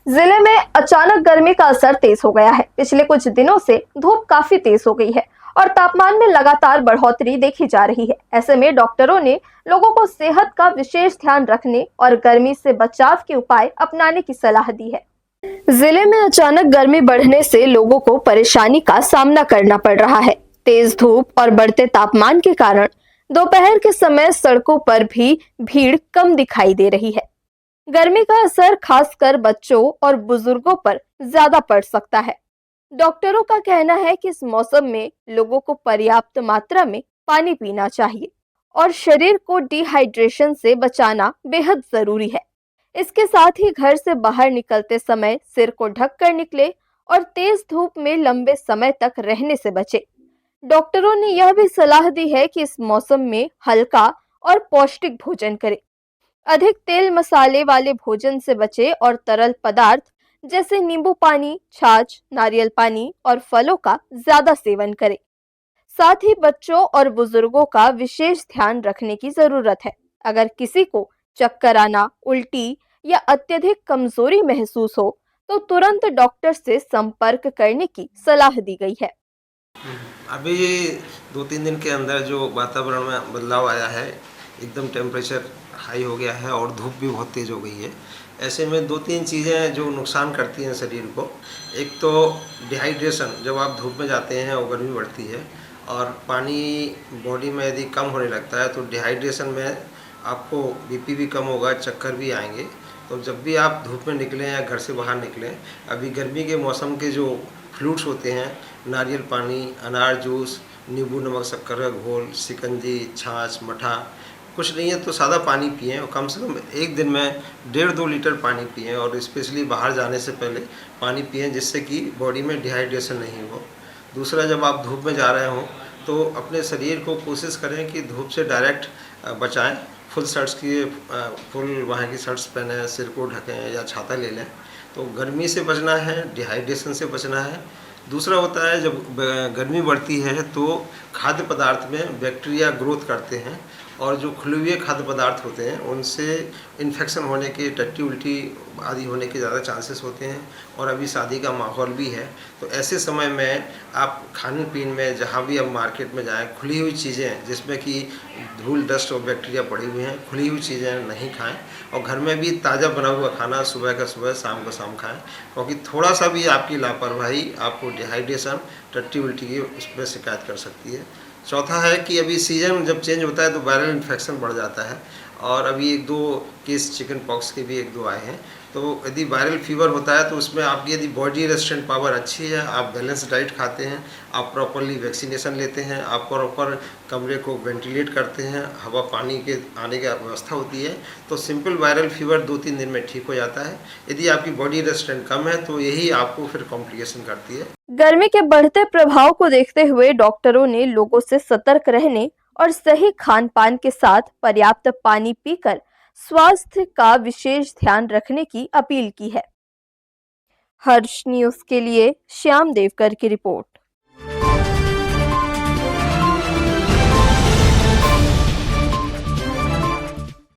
जिले में अचानक गर्मी का असर तेज हो गया है। पिछले कुछ दिनों से धूप काफी तेज हो गई है और तापमान में लगातार बढ़ोतरी देखी जा रही है। ऐसे में डॉक्टरों ने लोगों को सेहत का विशेष ध्यान रखने और गर्मी से बचाव के उपाय अपनाने की सलाह दी है। जिले में अचानक गर्मी बढ़ने से लोगों को परेशानी का सामना करना पड़ रहा है। तेज धूप और बढ़ते तापमान के कारण दोपहर के समय सड़कों पर भी भीड़ कम दिखाई दे रही है। गर्मी का असर खासकर बच्चों और बुजुर्गों पर ज्यादा पड़ सकता है। डॉक्टरों का कहना है कि इस मौसम में लोगों को पर्याप्त मात्रा में पानी पीना चाहिए और शरीर को डिहाइड्रेशन से बचाना बेहद जरूरी है। इसके साथ ही घर से बाहर निकलते समय सिर को ढक कर निकले और तेज धूप में लंबे समय तक रहने से बचे। डॉक्टरों ने यह भी सलाह दी है कि इस मौसम में हल्का और पौष्टिक भोजन करें। अधिक तेल मसाले वाले भोजन से बचे और तरल पदार्थ जैसे नींबू पानी, छाछ, नारियल पानी और फलों का ज्यादा सेवन करें। साथ ही बच्चों और बुजुर्गों का विशेष ध्यान रखने की जरूरत है। अगर किसी को चक्कर आना, उल्टी या अत्यधिक कमजोरी महसूस हो तो तुरंत डॉक्टर से संपर्क करने की सलाह दी गई है। अभी 2-3 दिन के अंदर जो वातावरण में बदलाव आया है, एकदम टेम्परेचर हाई हो गया है और धूप भी बहुत तेज़ हो गई है। ऐसे में 2-3 चीज़ें जो नुकसान करती हैं शरीर को। एक तो डिहाइड्रेशन, जब आप धूप में जाते हैं और गर्मी बढ़ती है और पानी बॉडी में यदि कम होने लगता है तो डिहाइड्रेशन में आपको बीपी भी कम होगा, चक्कर भी आएंगे। तो जब भी आप धूप में निकलें या घर से बाहर निकलें, अभी गर्मी के मौसम के जो फ्रूट्स होते हैं, नारियल पानी, अनार जूस, नींबू नमक शक्कर का घोल, शिकंजी, छाछ, मठा, कुछ नहीं है तो सादा पानी पिएं और कम से कम एक दिन में 1.5-2 लीटर पानी पिएं और स्पेशली बाहर जाने से पहले पानी पिएं, जिससे कि बॉडी में डिहाइड्रेशन नहीं हो। दूसरा, जब आप धूप में जा रहे हों तो अपने शरीर को कोशिश करें कि धूप से डायरेक्ट बचाएं। फुल शर्ट्स की फुल वहाँ की शर्ट्स पहनें, सिर को ढकें या छाता ले लें। तो गर्मी से बचना है, डिहाइड्रेशन से बचना है। दूसरा होता है, जब गर्मी बढ़ती है तो खाद्य पदार्थ में बैक्टीरिया ग्रोथ करते हैं और जो खुले हुए खाद्य पदार्थ होते हैं उनसे इन्फेक्शन होने के, टट्टी उल्टी आदि होने के ज़्यादा चांसेस होते हैं। और अभी शादी का माहौल भी है, तो ऐसे समय में आप खान पीन में जहाँ भी आप मार्केट में जाएं, खुली हुई चीज़ें जिसमें कि धूल, डस्ट और बैक्टीरिया पड़ी हुई हैं, खुली हुई चीज़ें नहीं खाएं और घर में भी ताज़ा बना हुआ खाना सुबह का सुबह, शाम को शाम खाएं, क्योंकि थोड़ा सा भी आपकी लापरवाही आपको डिहाइड्रेशन, टट्टी उल्टी की उसमें शिकायत कर सकती है। चौथा है कि अभी सीज़न जब चेंज होता है तो वायरल इन्फेक्शन बढ़ जाता है और अभी 1-2 केस चिकन पॉक्स के भी 1-2 आए हैं। तो यदि वायरल फीवर होता है तो उसमें आपकी यदि बॉडी रेजिस्टेंट पावर अच्छी है, आप बैलेंस डाइट खाते हैं, आप प्रॉपरली वैक्सीनेशन लेते हैं, आप प्रॉपर कमरे को वेंटिलेट करते हैं, हवा पानी के आने की व्यवस्था होती है, तो सिंपल वायरल फीवर 2-3 दिन में ठीक हो जाता है। यदि आपकी बॉडी रेजिस्टेंट कम है तो यही आपको फिर कॉम्प्लिकेशन करती है। गर्मी के बढ़ते प्रभाव को देखते हुए डॉक्टरों ने लोगों से सतर्क रहने और सही खान पान के साथ पर्याप्त पानी पीकर स्वास्थ्य का विशेष ध्यान रखने की अपील की है। हर्ष न्यूज के लिए श्याम देवकर की रिपोर्ट।